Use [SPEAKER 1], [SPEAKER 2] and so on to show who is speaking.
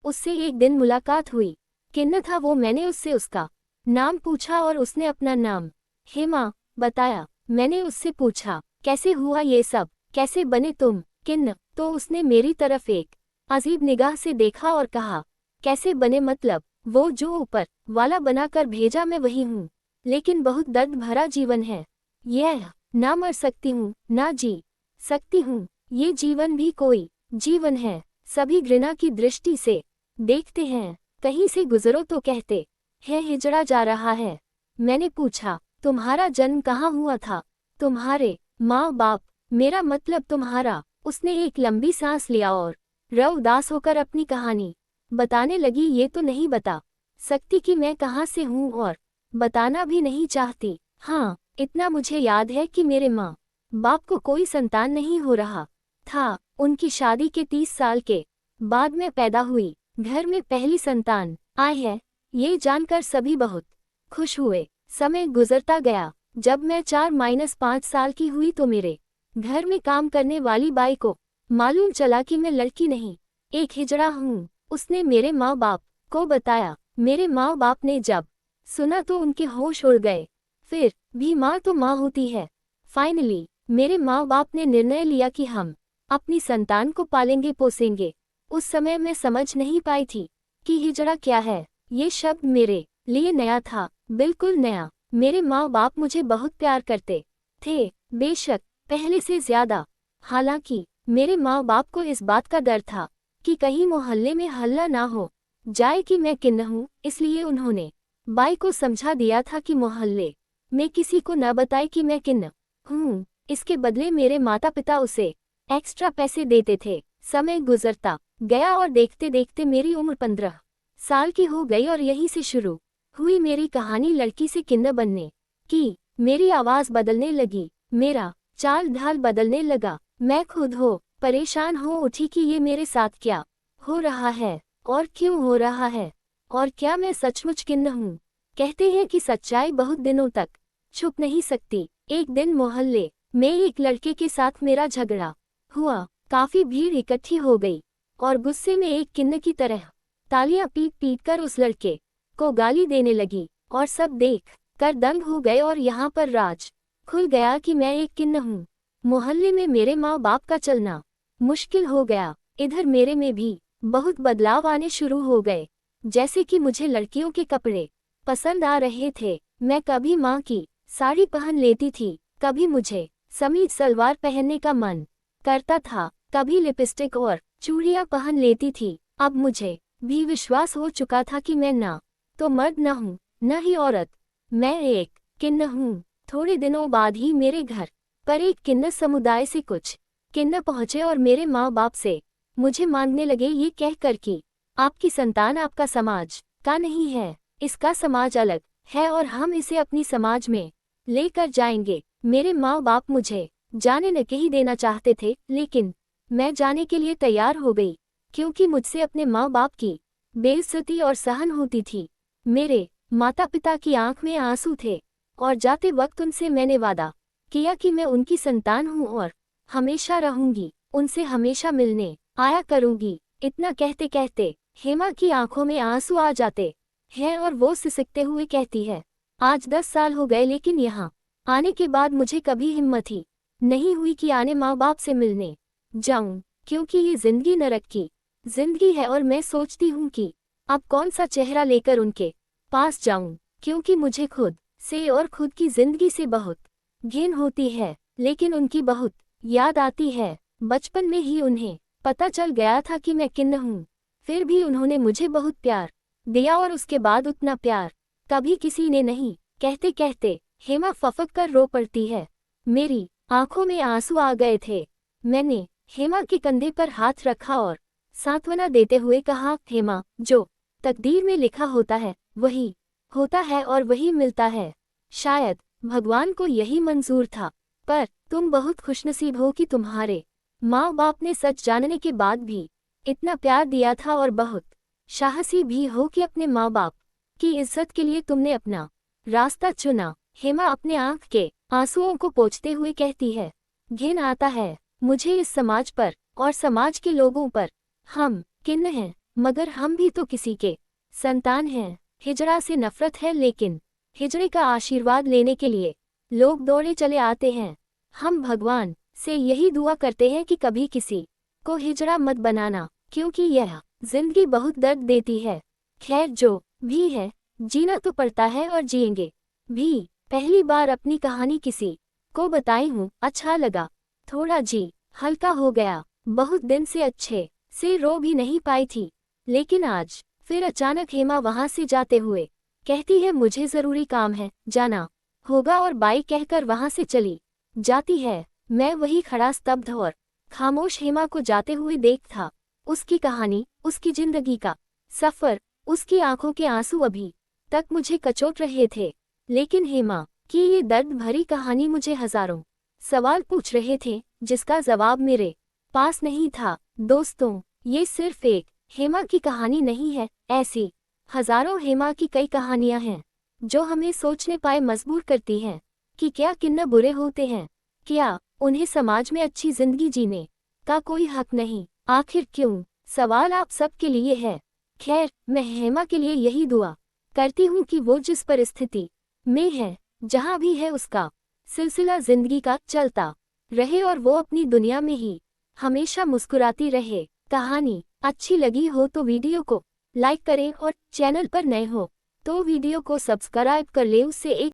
[SPEAKER 1] उससे एक दिन मुलाकात हुई। किन्न था वो, मैंने उससे उसका नाम पूछा और उसने अपना नाम हेमा बताया। मैंने उससे पूछा कैसे हुआ ये सब, कैसे बने तुम किन्न? तो उसने मेरी तरफ एक अजीब निगाह से देखा और कहा कैसे बने मतलब? वो जो ऊपर वाला बनाकर भेजा मैं वही हूँ, लेकिन बहुत दर्द भरा जीवन है यह। ना मर सकती हूँ ना जी सकती हूँ, ये जीवन भी कोई जीवन है। सभी घृणा की दृष्टि से देखते हैं, कहीं से गुजरो तो कहते हैं हिजड़ा जा रहा है। मैंने पूछा तुम्हारा जन्म कहाँ हुआ था? तुम्हारे माँ बाप, मेरा मतलब तुम्हारा। उसने एक लंबी सांस लिया और उदास होकर अपनी कहानी बताने लगी। ये तो नहीं बता सकती कि मैं कहाँ से हूँ और बताना भी नहीं चाहती। हाँ, इतना मुझे याद है कि मेरे माँ बाप को कोई संतान नहीं हो रहा था। उनकी शादी के 30 साल के बाद मैं पैदा हुई। घर में पहली संतान आई है, ये जानकर सभी बहुत खुश हुए। समय गुजरता गया। जब मैं 4-5 साल की हुई तो मेरे घर में काम करने वाली बाई को मालूम चला कि मैं लड़की नहीं, एक हिजड़ा हूँ। उसने मेरे माँ बाप को बताया। मेरे माँ बाप ने जब सुना तो उनके होश उड़ गए। फिर भी माँ तो माँ होती है। फाइनली मेरे माँ बाप ने निर्णय लिया कि हम अपनी संतान को पालेंगे पोसेंगे। उस समय मैं समझ नहीं पाई थी कि हिजड़ा क्या है। ये शब्द मेरे लिए नया था, बिल्कुल नया। मेरे माँ बाप मुझे बहुत प्यार करते थे, बेशक पहले से ज्यादा। हालांकि मेरे माँ बाप को इस बात का डर था कि कहीं मोहल्ले में हल्ला ना हो जाए कि मैं किन्न हूँ, इसलिए उन्होंने बाई को समझा दिया था कि मोहल्ले में किसी को न बताए कि मैं किन्न हूँ। इसके बदले मेरे माता पिता उसे एक्स्ट्रा पैसे देते थे। समय गुजरता गया और देखते देखते मेरी उम्र 15 साल की हो गई और यहीं से शुरू हुई मेरी कहानी लड़की से किन्न बनने की। मेरी आवाज बदलने लगी, मेरा चाल ढाल बदलने लगा। मैं खुद परेशान हो उठी कि ये मेरे साथ क्या हो रहा है और क्यों हो रहा है, और क्या मैं सचमुच किन्न हूँ? कहते हैं कि सच्चाई बहुत दिनों तक छुप नहीं सकती। एक दिन मोहल्ले में एक लड़के के साथ मेरा झगड़ा हुआ। काफी भीड़ इकट्ठी हो गई और गुस्से में एक किन्न की तरह तालियां पीट पीट कर उस लड़के को गाली देने लगी और सब देख कर दंग हो गए। और यहाँ पर राज खुल गया कि मैं एक किन्न हूँ। मोहल्ले में मेरे माँ बाप का चलना मुश्किल हो गया। इधर मेरे में भी बहुत बदलाव आने शुरू हो गए, जैसे कि मुझे लड़कियों के कपड़े पसंद आ रहे थे। मैं कभी माँ की साड़ी पहन लेती थी, कभी मुझे समीज सलवार पहनने का मन करता था, कभी लिपस्टिक और चूड़ियाँ पहन लेती थी। अब मुझे भी विश्वास हो चुका था कि मैं ना तो मर्द न हूँ न ही औरत, मैं एक किन्न हूँ। थोड़े दिनों बाद ही मेरे घर पर एक किन्न समुदाय से कुछ किन्न पहुँचे और मेरे माँ बाप से मुझे मांगने लगे, ये कहकर कि आपकी संतान आपका समाज का नहीं है, इसका समाज अलग है और हम इसे अपनी समाज में लेकर जाएंगे। मेरे माँ बाप मुझे जाने नहीं देना चाहते थे, लेकिन मैं जाने के लिए तैयार हो गई, क्योंकि मुझसे अपने माँ बाप की बेइज्जती और सहन होती थी। मेरे माता पिता की आंख में आंसू थे और जाते वक्त उनसे मैंने वादा किया कि मैं उनकी संतान हूँ और हमेशा रहूंगी, उनसे हमेशा मिलने आया करूंगी। इतना कहते कहते हेमा की आंखों में आंसू आ जाते हैं और वो सिसकते हुए कहती है, आज 10 साल हो गए, लेकिन यहाँ आने के बाद मुझे कभी हिम्मत ही नहीं हुई कि आने माँ बाप से मिलने जाऊं, क्योंकि ये जिंदगी नरक की जिंदगी है और मैं सोचती हूँ कि अब कौन सा चेहरा लेकर उनके पास जाऊं, क्योंकि मुझे खुद से और खुद की जिंदगी से बहुत घिन होती है, लेकिन उनकी बहुत याद आती है। बचपन में ही उन्हें पता चल गया था कि मैं किन्न हूँ, फिर भी उन्होंने मुझे बहुत प्यार दिया और उसके बाद उतना प्यार कभी किसी ने नहीं। कहते कहते हेमा फफक कर रो पड़ती है, मेरी आंखों में आंसू आ गए थे। मैंने हेमा के कंधे पर हाथ रखा और सांत्वना देते हुए कहा, हेमा, जो तकदीर में लिखा होता है वही होता है और वही मिलता है। शायद भगवान को यही मंजूर था, पर तुम बहुत खुशनसीब हो कि तुम्हारे माँ बाप ने सच जानने के बाद भी इतना प्यार दिया था, और बहुत साहसी भी हो कि अपने माँ बाप की इज्जत के लिए तुमने अपना रास्ता चुना। हेमा अपने आंख के आंसुओं को पोंछते हुए कहती है, घिन आता है मुझे इस समाज पर और समाज के लोगों पर। हम किन्न हैं, मगर हम भी तो किसी के संतान हैं। हिजड़ा से नफरत है, लेकिन हिजड़े का आशीर्वाद लेने के लिए लोग दौड़े चले आते हैं। हम भगवान से यही दुआ करते हैं कि कभी किसी को हिजड़ा मत बनाना, क्योंकि यह जिंदगी बहुत दर्द देती है। खैर, जो भी है, जीना तो पड़ता है और जिएंगे भी। पहली बार अपनी कहानी किसी को बताई हूँ, अच्छा लगा, थोड़ा जी हल्का हो गया। बहुत दिन से अच्छे से रो भी नहीं पाई थी, लेकिन आज फिर अचानक हेमा वहां से जाते हुए कहती है, मुझे जरूरी काम है, जाना होगा, और बाई कहकर वहां से चली जाती है। मैं वही खड़ा स्तब्ध और खामोश हेमा को जाते हुए देख था। उसकी कहानी, उसकी जिंदगी का सफर, उसकी आंखों के आंसू अभी तक मुझे कचोट रहे थे, लेकिन हेमा की ये दर्द भरी कहानी मुझे हजारों सवाल पूछ रहे थे, जिसका जवाब मेरे पास नहीं था। दोस्तों, ये सिर्फ एक हेमा की कहानी नहीं है, ऐसी हजारों हेमा की कई कहानियां हैं जो हमें सोचने पाए मजबूर करती हैं कि क्या किन्ना बुरे होते हैं, क्या उन्हें समाज में अच्छी जिंदगी जीने का कोई हक नहीं, आखिर क्यों? सवाल आप सबके लिए है। खैर, मैं हेमा के लिए यही दुआ करती हूँ कि वो जिस परिस्थिति में है, जहाँ भी है, उसका सिलसिला जिंदगी का चलता रहे और वो अपनी दुनिया में ही हमेशा मुस्कुराती रहे। कहानी अच्छी लगी हो तो वीडियो को लाइक करें और चैनल पर नए हो तो वीडियो को सब्सक्राइब कर ले। उससे एक